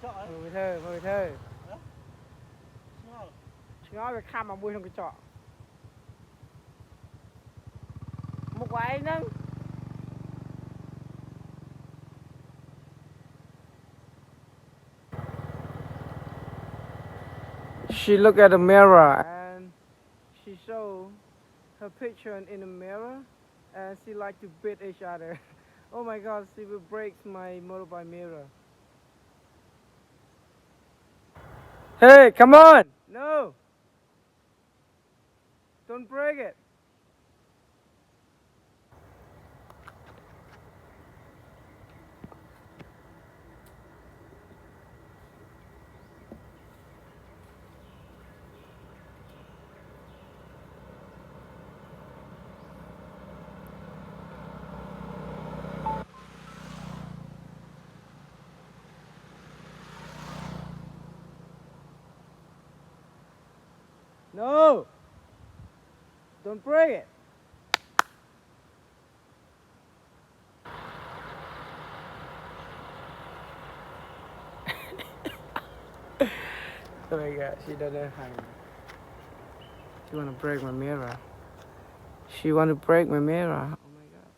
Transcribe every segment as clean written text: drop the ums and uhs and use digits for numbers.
chọi ấy. Mời thơ, mời thơ. Hả? Sao? Nói về khăm mà bui trong cái trọ. Một quái nâng. She looked at the mirror and she showed her picture in the mirror and she liked to beat each other. Oh my god, she will break my motorbike mirror. Hey, come on! No! Don't break it. No! Don't break it. Oh my god, she doesn't hang. She wanna break my mirror. She wanna break my mirror. Oh my god.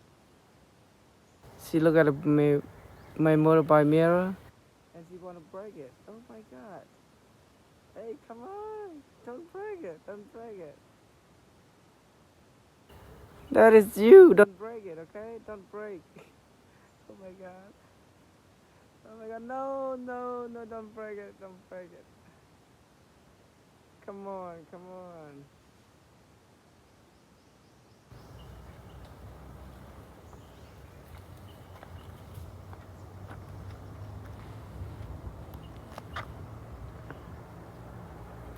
She look at my motorbike mirror and she wanna break it. Oh my god. Hey, come on. Don't break it. Don't break it. That is you. Don't break it, okay? Don't break. Oh my god. Oh my god. No, no, no, don't break it. Don't break it. Come on, come on.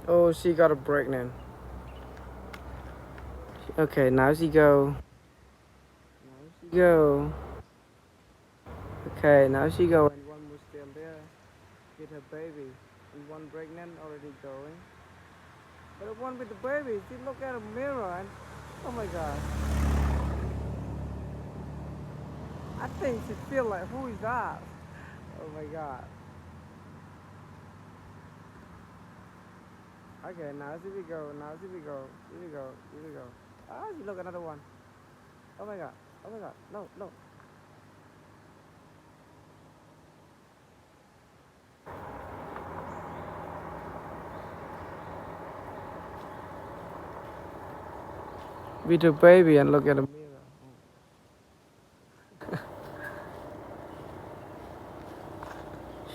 Oh, she got a pregnant. Okay, now she go. Now she go. Okay, now she go. And one was still there with her baby. And one pregnant already going. But the one with the baby, she look at a mirror and oh my god. I think she feel like, who is that? Oh my god. Okay, now here we go. Now here we go. Here we go. Here we go. Ah, she look another one. Oh my god. Oh my god. No, no. With the baby and look at the mirror.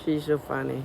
She's so funny.